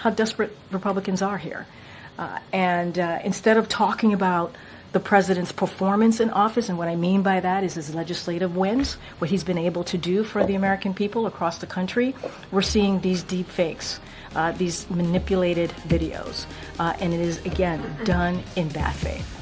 how desperate Republicans are here. Instead of talking about the president's performance in office, and what I mean by that is his legislative wins, what he's been able to do for the American people across the country, we're seeing these deep fakes, these manipulated videos, and it is, again, done in bad faith.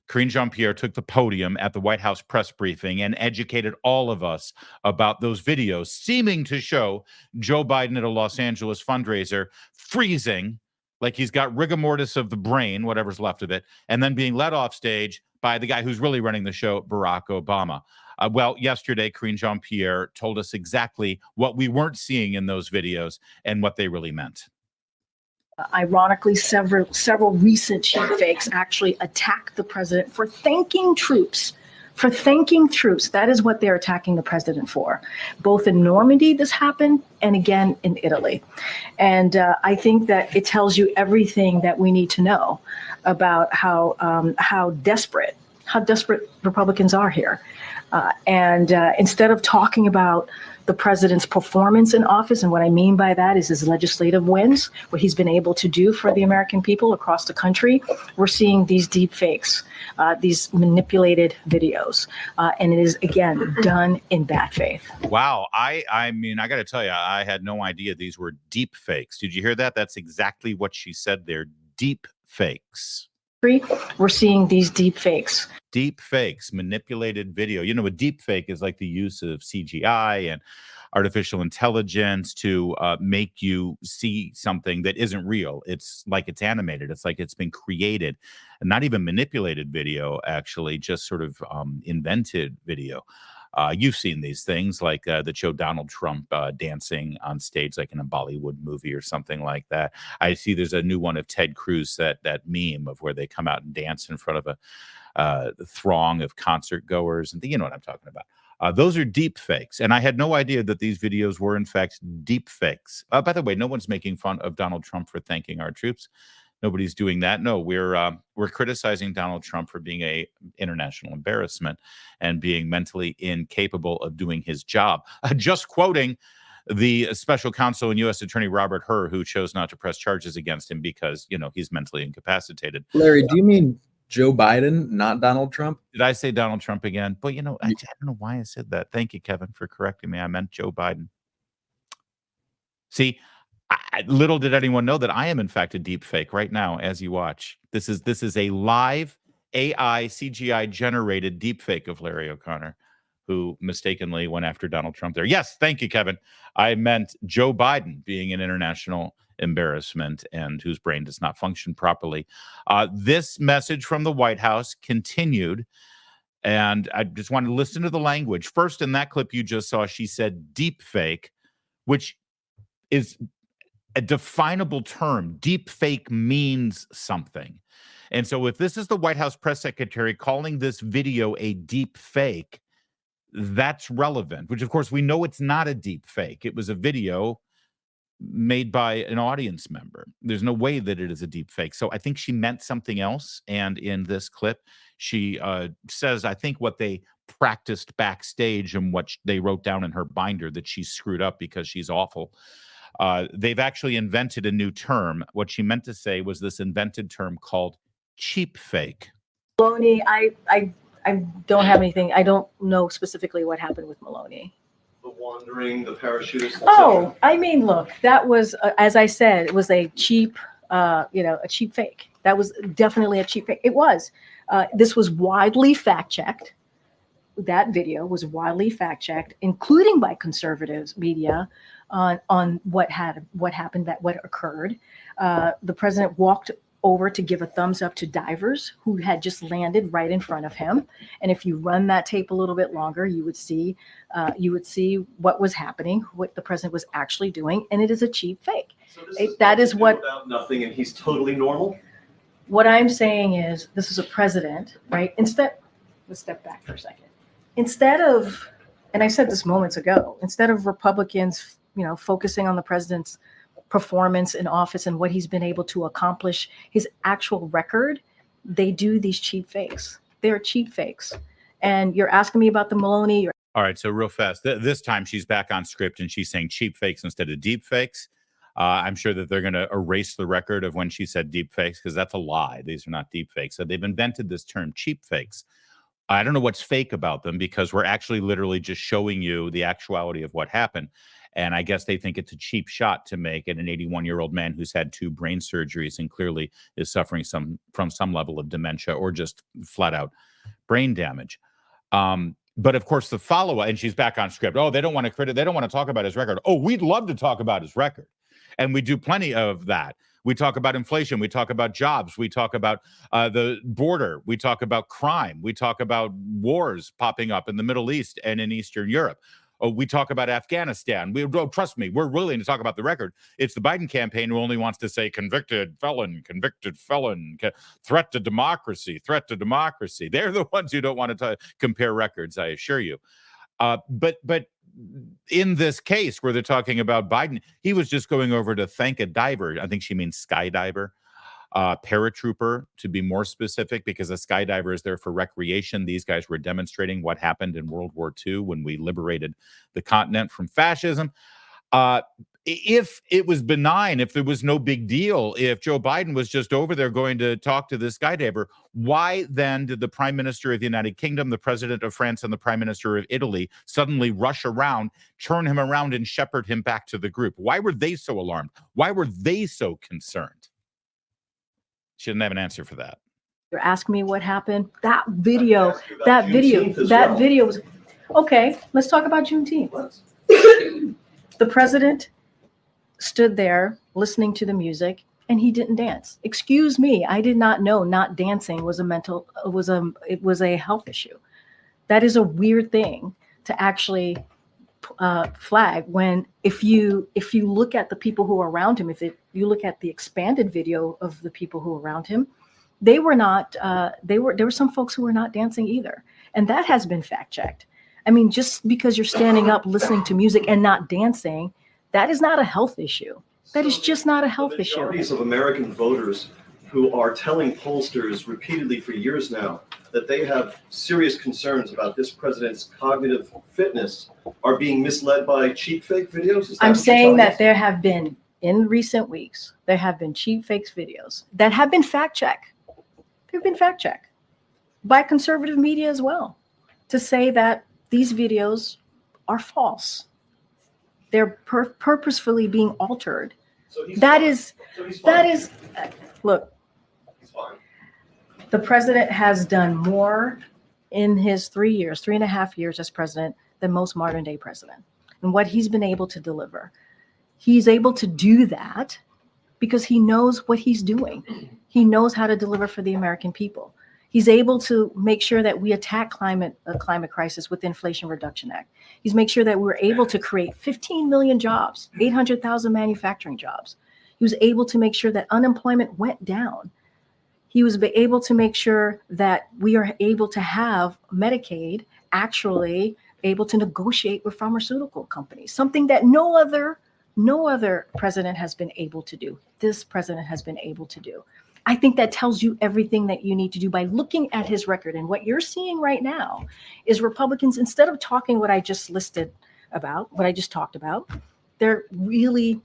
Karine Jean-Pierre took the podium at the White House press briefing and educated all of us about those videos seeming to show Joe Biden at a Los Angeles fundraiser freezing, like he's got rigor mortis of the brain, whatever's left of it, and then being led off stage by the guy who's really running the show, Barack Obama. Well, yesterday, Karine Jean-Pierre told us exactly what we weren't seeing in those videos and what they really meant. Ironically, several recent cheap fakes actually attack the president for thanking troops. That is what they're attacking the president for. Both in Normandy, this happened, and again in Italy. And I think that it tells you everything that we need to know about how desperate Republicans are here. Instead of talking about the president's performance in office, and what I mean by that is his legislative wins, what he's been able to do for the American people across the country, we're seeing these deep fakes, these manipulated videos, and it is, again, done in bad faith. Wow. I mean, I got to tell you, I had no idea these were deep fakes. Did you hear that? That's exactly what she said there. Deep fakes. We're seeing these deep fakes. Deep fakes, manipulated video. You know, a deep fake is like the use of CGI and artificial intelligence to make you see something that isn't real. It's like it's animated. It's like it's been created. And not even manipulated video, actually, just sort of invented video. You've seen these things like that show Donald Trump dancing on stage, like in a Bollywood movie or something like that. I see there's a new one of Ted Cruz, that meme of where they come out and dance in front of a throng of concert goers. And you know what I'm talking about. Those are deep fakes. And I had no idea that these videos were, in fact, deep fakes. By the way, no one's making fun of Donald Trump for thanking our troops. Nobody's doing that. No, we're criticizing Donald Trump for being an international embarrassment and being mentally incapable of doing his job. Just quoting the special counsel and U.S. Attorney Robert Hur, who chose not to press charges against him because, you know, he's mentally incapacitated. Larry, do you mean Joe Biden, not Donald Trump? Did I say Donald Trump again? But, you know, I don't know why I said that. Thank you, Kevin, for correcting me. I meant Joe Biden. See, little did anyone know that I am, in fact, a deep fake right now as you watch. This is a live AI CGI generated deep fake of Larry O'Connor, who mistakenly went after Donald Trump there. Yes, thank you, Kevin. I meant Joe Biden being an international embarrassment and whose brain does not function properly. This message from the White House continued, and I just want to listen to the language. First, in that clip you just saw, she said deep fake, which is a definable term. Deep fake means something. And so if this is the White House press secretary calling this video a deep fake, that's relevant, which of course we know it's not a deep fake. It was a video made by an audience member. There's no way that it is a deep fake. So I think she meant something else. And in this clip, she says, I think what they practiced backstage and what they wrote down in her binder that she screwed up because she's awful. They've actually invented a new term. What she meant to say was this invented term called cheap fake. Maloney, I don't have anything. I don't know specifically what happened with Maloney. The wandering, the parachutist. Oh, I mean, look, that was, as I said, it was a cheap, a cheap fake. That was definitely a cheap fake. It was. This was widely fact-checked. That video was widely fact-checked, including by conservatives media, on what happened, what occurred. The president walked over to give a thumbs up to divers who had just landed right in front of him. And if you run that tape a little bit longer, you would see what was happening, what the president was actually doing, and it is a cheap fake. So that is what about nothing, and he's totally normal. What I'm saying is, this is a president, right? Let's step back for a second. Instead of, and I said this moments ago, instead of Republicans, focusing on the president's performance in office and what he's been able to accomplish, his actual record, they do these cheap fakes. They're cheap fakes. And you're asking me about the Maloney. All right, so real fast. This time she's back on script and she's saying cheap fakes instead of deep fakes. I'm sure that they're going to erase the record of when she said deep fakes because that's a lie. These are not deep fakes. So they've invented this term cheap fakes. I don't know what's fake about them because we're actually literally just showing you the actuality of what happened. And I guess they think it's a cheap shot to make at an 81-year-old man who's had 2 brain surgeries and clearly is suffering from some level of dementia or just flat out brain damage. But of course, the follow-up, and she's back on script. Oh, they don't want to talk about his record. Oh, we'd love to talk about his record. And we do plenty of that. We talk about inflation. We talk about jobs. We talk about the border. We talk about crime. We talk about wars popping up in the Middle East and in Eastern Europe. Oh, we talk about Afghanistan. Trust me, we're willing to talk about the record. It's the Biden campaign who only wants to say convicted felon, threat to democracy. They're the ones who don't want to compare records, I assure you. But in this case where they're talking about Biden, he was just going over to thank a diver. I think she means skydiver, paratrooper to be more specific, because a skydiver is there for recreation. These guys were demonstrating what happened in World War II when we liberated the continent from fascism. If it was benign, if there was no big deal, if Joe Biden was just over there going to talk to this skydiver, why then did the Prime Minister of the United Kingdom, the President of France, and the Prime Minister of Italy suddenly rush around, turn him around, and shepherd him back to the group? Why were they so alarmed? Why were they so concerned? She didn't have an answer for that. You're asking me what happened? That video was, okay, let's talk about Juneteenth. The president stood there listening to the music and he didn't dance. Excuse me, I did not know not dancing was a health issue. That is a weird thing to actually flag when if you look at the people who are around him, you look at the expanded video of the people who were around him, they were not there were some folks who were not dancing either. And that has been fact checked. I mean, just because you're standing up listening to music and not dancing, that is not a health issue. That is just not a health issue. Majorities of American voters who are telling pollsters repeatedly for years now that they have serious concerns about this president's cognitive fitness are being misled by cheap fake videos? I'm saying that there have been, in recent weeks, there have been cheap fakes videos that have been fact checked. They've been fact checked by conservative media as well to say that these videos are false. They're purposefully being altered. Look, the president has done more in his 3.5 years as president than most modern day president. And what he's been able to deliver, he's able to do that because he knows what he's doing. He knows how to deliver for the American people. He's able to make sure that we attack climate crisis with the Inflation Reduction Act. He's made sure that we're able to create 15 million jobs, 800,000 manufacturing jobs. He was able to make sure that unemployment went down. He was able to make sure that we are able to have Medicaid actually able to negotiate with pharmaceutical companies, something that no other president has been able to do. This president has been able to do. I think that tells you everything that you need to do by looking at his record. And what you're seeing right now is Republicans, instead of talking what I just talked about, they're really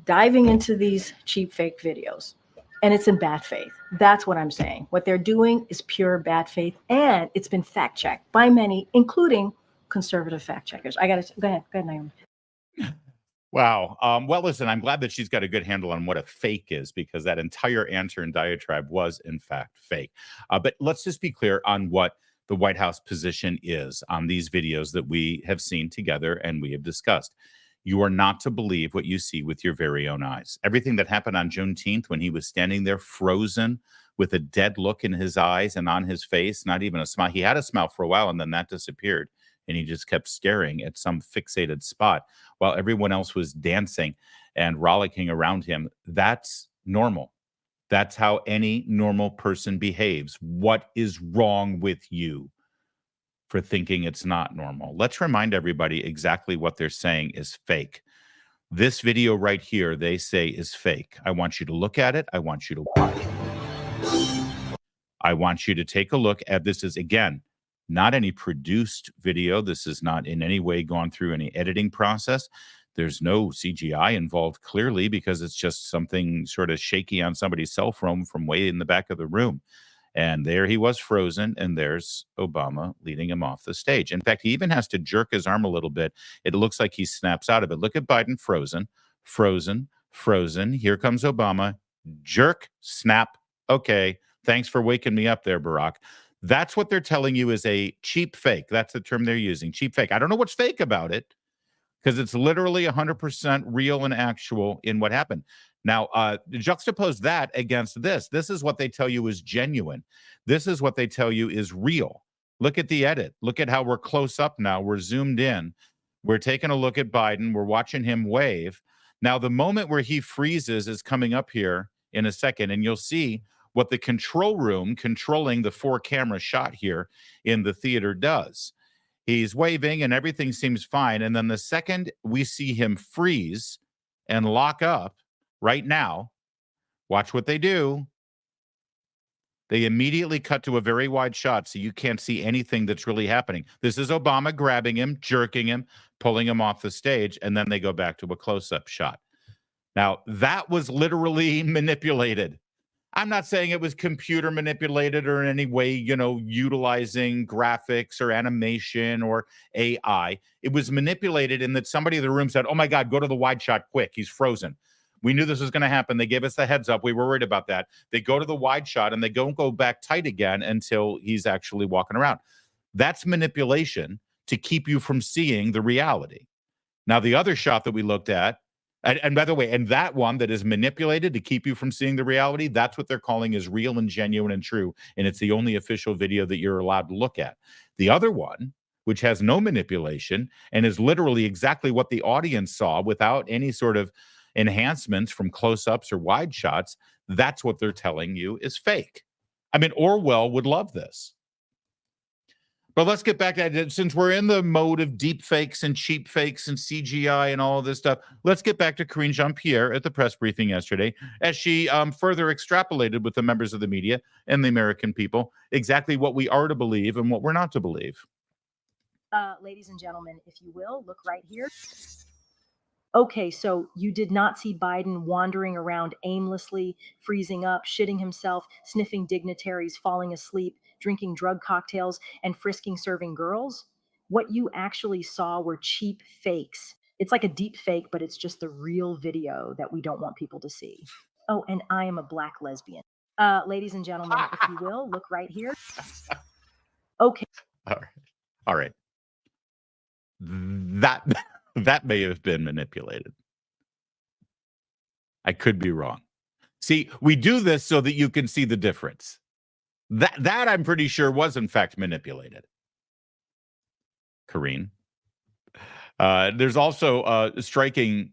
diving into these cheap fake videos. And it's in bad faith. That's what I'm saying. What they're doing is pure bad faith. And it's been fact checked by many, including conservative fact checkers. Go ahead, Naomi. Wow. Well, listen, I'm glad that she's got a good handle on what a fake is, because that entire answer and diatribe was, in fact, fake. But let's just be clear on what the White House position is on these videos that we have seen together and we have discussed. You are not to believe what you see with your very own eyes. Everything that happened on Juneteenth when he was standing there frozen with a dead look in his eyes and on his face, not even a smile. He had a smile for a while and then that disappeared. And he just kept staring at some fixated spot while everyone else was dancing and rollicking around him. That's normal. That's how any normal person behaves. What is wrong with you for thinking it's not normal? Let's remind everybody exactly what they're saying is fake. This video right here, they say is fake. I want you to look at it. I want you to watch it. I want you to take a look at this. Is again, not any produced video. This is not in any way gone through any editing process. There's no CGI involved, clearly, because it's just something sort of shaky on somebody's cell phone from way in the back of the room. And there he was, frozen, and there's Obama leading him off the stage. In fact, he even has to jerk his arm a little bit. It looks like he snaps out of it. Look at Biden frozen, frozen, frozen. Here comes Obama. Jerk, snap. Okay, thanks for waking me up there, Barack. That's what they're telling you is a cheap fake. That's the term they're using, cheap fake. I don't know what's fake about it, because it's literally 100% real and actual in what happened. Now, juxtapose that against this. This is what they tell you is genuine. This is what they tell you is real. Look at the edit. Look at how we're close up now. We're zoomed in. We're taking a look at Biden. We're watching him wave. Now, the moment where he freezes is coming up here in a second, and you'll see what the control room controlling the 4-camera shot here in the theater does. He's waving and everything seems fine. And then the second we see him freeze and lock up right now, watch what they do. They immediately cut to a very wide shot so you can't see anything that's really happening. This is Obama grabbing him, jerking him, pulling him off the stage, and then they go back to a close-up shot. Now, that was literally manipulated. I'm not saying it was computer manipulated or in any way, utilizing graphics or animation or AI. It was manipulated in that somebody in the room said, oh my God, go to the wide shot quick. He's frozen. We knew this was going to happen. They gave us the heads up. We were worried about that. They go to the wide shot and they don't go back tight again until he's actually walking around. That's manipulation to keep you from seeing the reality. Now, the other shot that we looked at, and by the way, and that one that is manipulated to keep you from seeing the reality, that's what they're calling is real and genuine and true. And it's the only official video that you're allowed to look at. The other one, which has no manipulation and is literally exactly what the audience saw without any sort of enhancements from close-ups or wide shots, that's what they're telling you is fake. I mean, Orwell would love this. But let's get back to that. Since we're in the mode of deep fakes and cheap fakes and CGI and all of this stuff, let's get back to Karine Jean-Pierre at the press briefing yesterday as she further extrapolated with the members of the media and the American people exactly what we are to believe and what we're not to believe. Ladies and gentlemen, if you will, look right here. Okay, so you did not see Biden wandering around aimlessly, freezing up, shitting himself, sniffing dignitaries, falling asleep, drinking drug cocktails, and frisking serving girls. What you actually saw were cheap fakes. It's like a deep fake, but it's just the real video that we don't want people to see. Oh, and I am a black lesbian. Ladies and gentlemen, if you will, look right here. Okay. All right. That may have been manipulated. I could be wrong. See, we do this so that you can see the difference. That I'm pretty sure was in fact manipulated. Karine. There's also a striking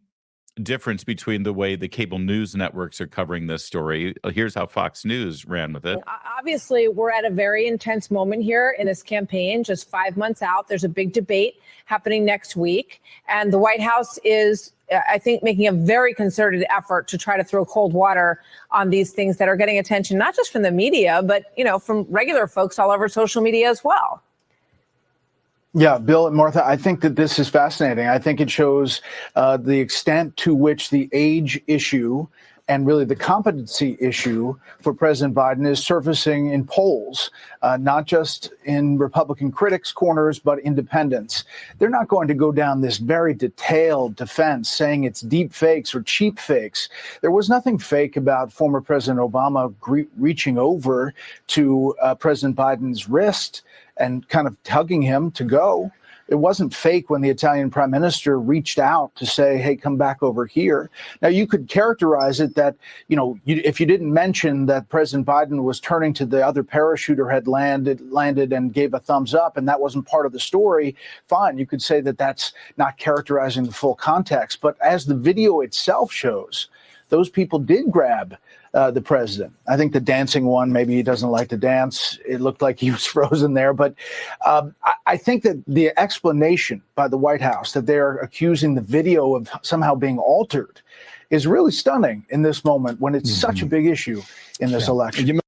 difference between the way the cable news networks are covering this story. Here's how Fox News ran with it. Obviously, we're at a very intense moment here in this campaign, just 5 months out. There's a big debate happening next week. And the White House is, I think, making a very concerted effort to try to throw cold water on these things that are getting attention, not just from the media, but, from regular folks all over social media as well. Yeah, Bill and Martha, I think that this is fascinating. I think it shows the extent to which the age issue and really the competency issue for President Biden is surfacing in polls, not just in Republican critics' corners, but independents. They're not going to go down this very detailed defense saying it's deep fakes or cheap fakes. There was nothing fake about former President Obama reaching over to President Biden's wrist and kind of tugging him to go. It wasn't fake when the Italian prime minister reached out to say, hey, come back over here. Now, you could characterize it that, if you didn't mention that President Biden was turning to the other parachuter had landed and gave a thumbs up, and that wasn't part of the story, fine. You could say that that's not characterizing the full context. But as the video itself shows, those people did grab the president. I think the dancing one, maybe he doesn't like to dance. It looked like he was frozen there. But I think that the explanation by the White House that they're accusing the video of somehow being altered is really stunning in this moment when it's such a big issue in this election.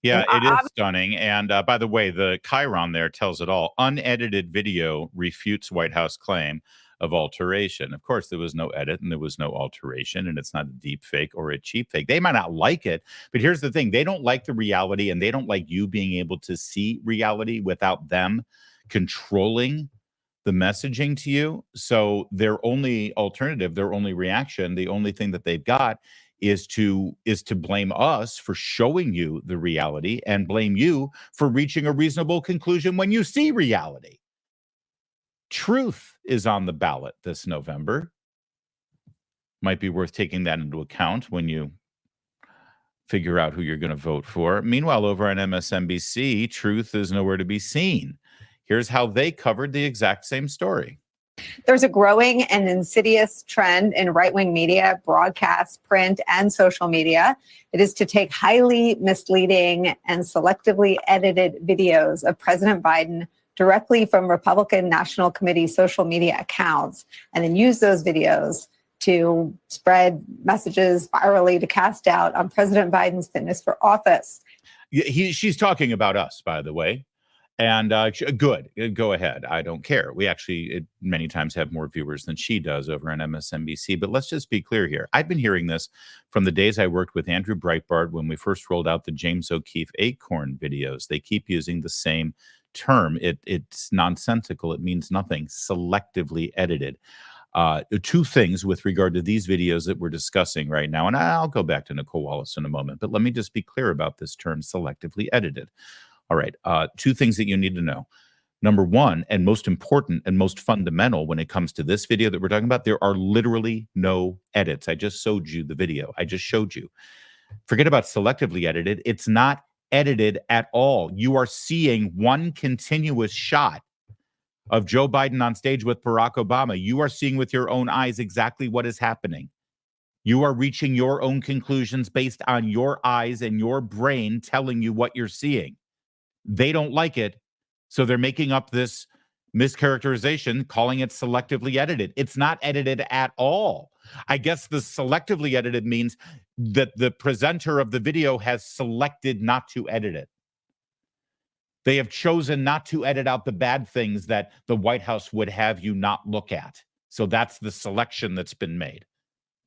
Yeah, And it is stunning. And by the way, the Chiron there tells it all. Unedited video refutes White House claim of alteration. Of course, there was no edit and there was no alteration, and it's not a deep fake or a cheap fake. They might not like it, but here's the thing. They don't like the reality, and they don't like you being able to see reality without them controlling the messaging to you. So their only alternative, their only reaction, the only thing that they've got is to blame us for showing you the reality and blame you for reaching a reasonable conclusion when you see reality. Truth is on the ballot this November. Might be worth taking that into account when you figure out who you're going to vote for. Meanwhile, over on MSNBC, truth is nowhere to be seen. Here's how they covered the exact same story. There's a growing and insidious trend in right-wing media, broadcast, print, and social media. It is to take highly misleading and selectively edited videos of President Biden directly from Republican National Committee social media accounts, and then use those videos to spread messages virally to cast doubt on President Biden's fitness for office. She's talking about us, by the way. And good, go ahead. I don't care. We actually many times have more viewers than she does over on MSNBC. But let's just be clear here. I've been hearing this from the days I worked with Andrew Breitbart when we first rolled out the James O'Keefe Acorn videos. They keep using the same term. It's nonsensical. It means nothing. Selectively edited. Two things with regard to these videos that we're discussing right now. And I'll go back to Nicole Wallace in a moment. But let me just be clear about this term, selectively edited. All right. Two things that you need to know. Number one, and most important and most fundamental when it comes to this video that we're talking about, there are literally no edits. I just showed you the video. I just showed you. Forget about selectively edited. It's not edited at all. You are seeing one continuous shot of Joe Biden on stage with Barack Obama. You are seeing with your own eyes exactly what is happening. You are reaching your own conclusions based on your eyes and your brain telling you what you're seeing. They don't like it, so they're making up this mischaracterization, calling it selectively edited. It's not edited at all. I guess the selectively edited means that the presenter of the video has selected not to edit it. They have chosen not to edit out the bad things that the White House would have you not look at. So that's the selection that's been made.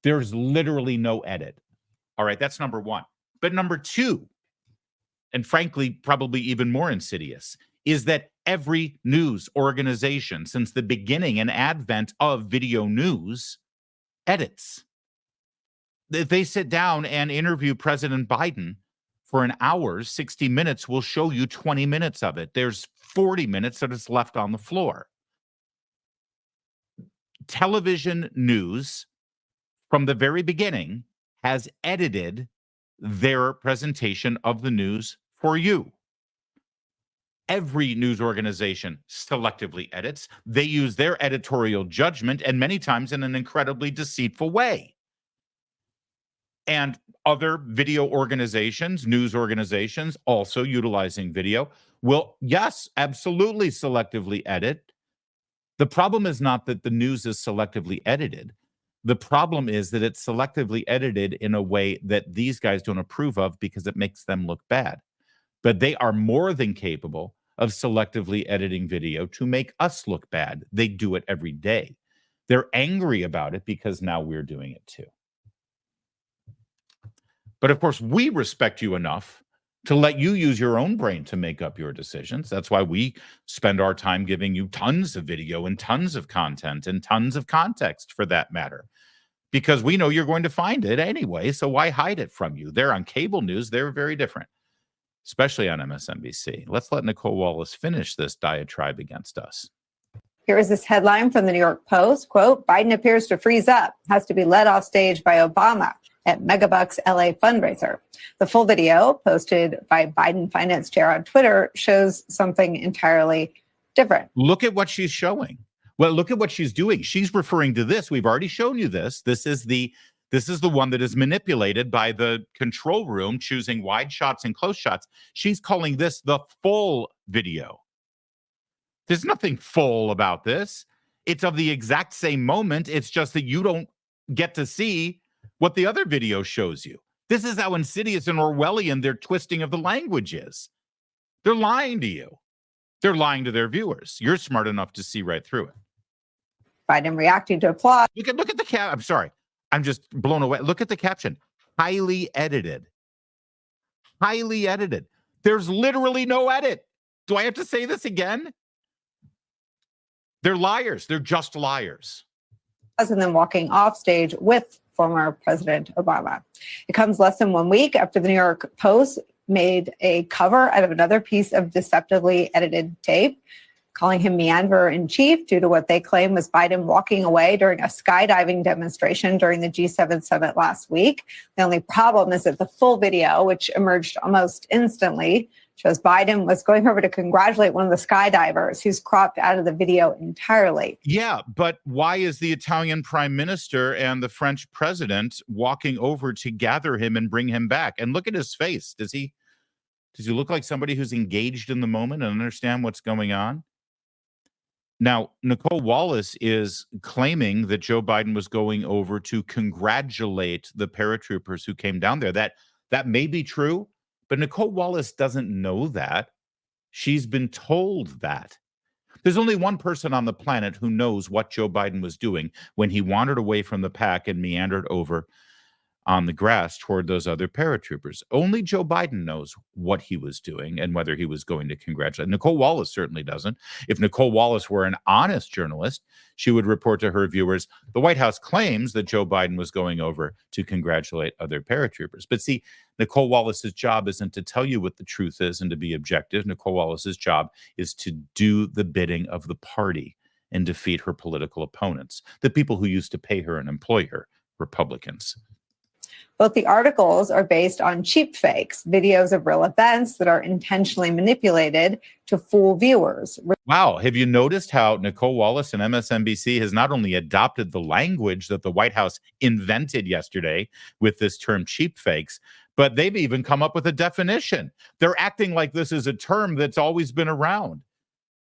There's literally no edit. All right, that's number one. But number two, and frankly, probably even more insidious, is that every news organization since the beginning and advent of video news edits. If they sit down and interview President Biden for an hour, 60 minutes will show you 20 minutes of it. There's 40 minutes that is left on the floor. Television news from the very beginning has edited their presentation of the news for you. Every news organization selectively edits. They use their editorial judgment, and many times in an incredibly deceitful way. And other video organizations, news organizations, also utilizing video, will, yes, absolutely selectively edit. The problem is not that the news is selectively edited. The problem is that it's selectively edited in a way that these guys don't approve of because it makes them look bad. But they are more than capable of selectively editing video to make us look bad. They do it every day. They're angry about it because now we're doing it too. But of course, we respect you enough to let you use your own brain to make up your decisions. That's why we spend our time giving you tons of video and tons of content and tons of context for that matter, because we know you're going to find it anyway. So why hide it from you? They're on cable news. They're very different, especially on MSNBC. Let's let Nicole Wallace finish this diatribe against us. Here is this headline from the New York Post, quote, Biden appears to freeze up, has to be led off stage by Obama at Megabucks LA fundraiser. The full video posted by Biden finance chair on Twitter shows something entirely different. Look at what she's showing. Well, look at what she's doing. She's referring to this. We've already shown you this. This is the one that is manipulated by the control room, choosing wide shots and close shots. She's calling this the full video. There's nothing full about this. It's of the exact same moment. It's just that you don't get to see what the other video shows you. This is how insidious and Orwellian their twisting of the language is. They're lying to you. They're lying to their viewers. You're smart enough to see right through it. Biden reacting to applause. Look at the I'm sorry. I'm just blown away. Look at the caption. Highly edited. Highly edited. There's literally no edit. Do I have to say this again? They're liars. They're just liars. And then walking off stage with former President Obama. It comes less than 1 week after the New York Post made a cover out of another piece of deceptively edited tape, calling him meanderer in chief due to what they claim was Biden walking away during a skydiving demonstration during the G7 summit last week. The only problem is that the full video, which emerged almost instantly, shows Biden was going over to congratulate one of the skydivers who's cropped out of the video entirely. Yeah, but why is the Italian prime minister and the French president walking over to gather him and bring him back? And look at his face. Does he look like somebody who's engaged in the moment and understand what's going on? Now, Nicole Wallace is claiming that Joe Biden was going over to congratulate the paratroopers who came down there. That may be true, but Nicole Wallace doesn't know that. She's been told that. There's only one person on the planet who knows what Joe Biden was doing when he wandered away from the pack and meandered over on the grass toward those other paratroopers. Only Joe Biden knows what he was doing and whether he was going to congratulate. Nicole Wallace certainly doesn't. If Nicole Wallace were an honest journalist, she would report to her viewers, the White House claims that Joe Biden was going over to congratulate other paratroopers. But see, Nicole Wallace's job isn't to tell you what the truth is and to be objective. Nicole Wallace's job is to do the bidding of the party and defeat her political opponents, the people who used to pay her and employ her, Republicans. Both the articles are based on cheap fakes, videos of real events that are intentionally manipulated to fool viewers. Wow. Have you noticed how Nicole Wallace and MSNBC has not only adopted the language that the White House invented yesterday with this term cheap fakes, but they've even come up with a definition. They're acting like this is a term that's always been around.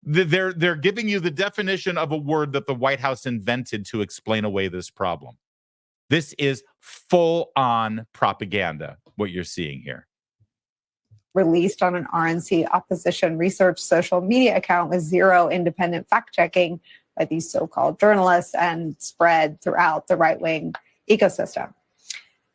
They're giving you the definition of a word that the White House invented to explain away this problem. This is full-on propaganda, what you're seeing here. Released on an RNC opposition research social media account with zero independent fact-checking by these so-called journalists and spread throughout the right-wing ecosystem.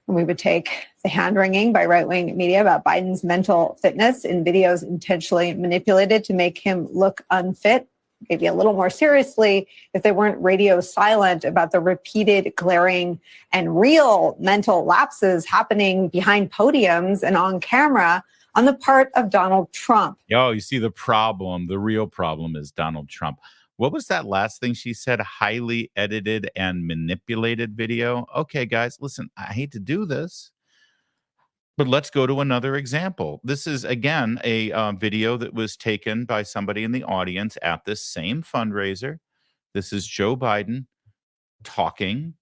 And we would take the hand-wringing by right-wing media about Biden's mental fitness in videos intentionally manipulated to make him look unfit, maybe a little more seriously if they weren't radio silent about the repeated glaring and real mental lapses happening behind podiums and on camera on the part of Donald Trump. Oh, you see the problem. The real problem is Donald Trump. What was that last thing she said? Highly edited and manipulated video. Okay, guys, listen, I hate to do this, but let's go to another example. This is, again, a video that was taken by somebody in the audience at this same fundraiser. This is Joe Biden talking.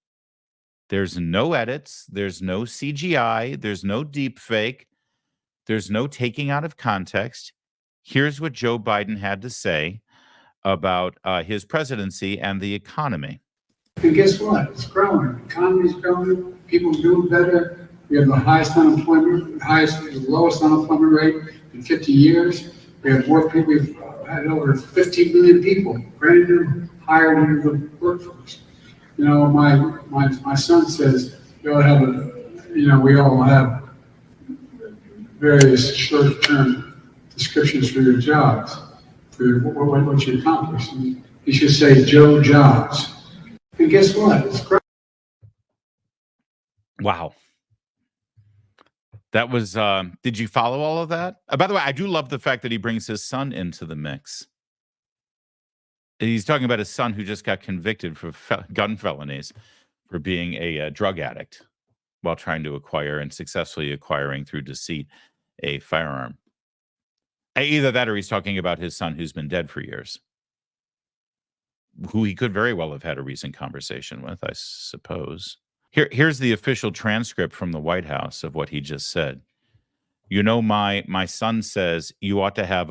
There's no edits. There's no CGI. There's no deep fake. There's no taking out of context. Here's what Joe Biden had to say about his presidency and the economy. And guess what? It's growing. The economy's growing. People are doing better. We have the highest unemployment, the lowest unemployment rate in 50 years. We have more people. We've had over 15 million people brand new hired into the workforce. You know, my son says we all have various short-term descriptions for your jobs, for what you accomplished. And you should say Joe Jobs. And guess what? It's great. Wow. That was, did you follow all of that? By the way, I do love the fact that he brings his son into the mix. He's talking about his son who just got convicted for gun felonies for being a drug addict while trying to acquire and successfully acquiring through deceit a firearm. Either that or he's talking about his son who's been dead for years, who he could very well have had a recent conversation with, I suppose. Here's the official transcript from the White House of what he just said. My son says you ought to have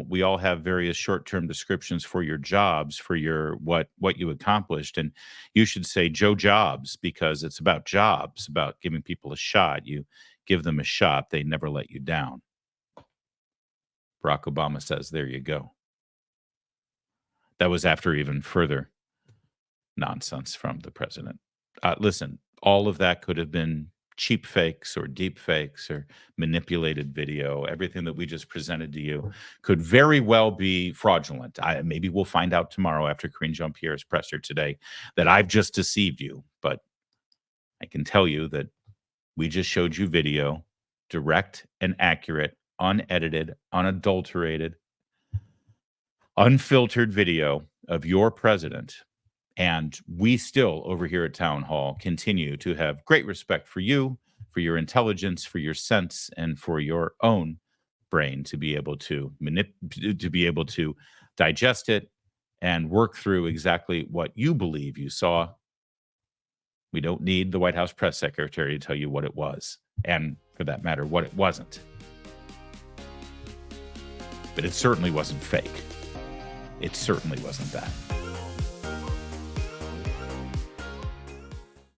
we all have various short-term descriptions for your jobs, for your what you accomplished, and you should say Joe Jobs, because it's about jobs, about giving people a shot. You give them a shot, they never let you down. Barack Obama says, there you go. That was after even further nonsense from the president. Listen, all of that could have been cheap fakes or deep fakes or manipulated video. Everything that we just presented to you could very well be fraudulent. Maybe we'll find out tomorrow after Karine Jean-Pierre's presser today that I've just deceived you. But I can tell you that we just showed you video, direct and accurate, unedited, unadulterated, unfiltered video of your president. And we still, over here at Town Hall, continue to have great respect for you, for your intelligence, for your sense, and for your own brain to be able to digest it and work through exactly what you believe you saw. We don't need the White House press secretary to tell you what it was, and for that matter, what it wasn't. But it certainly wasn't fake. It certainly wasn't that.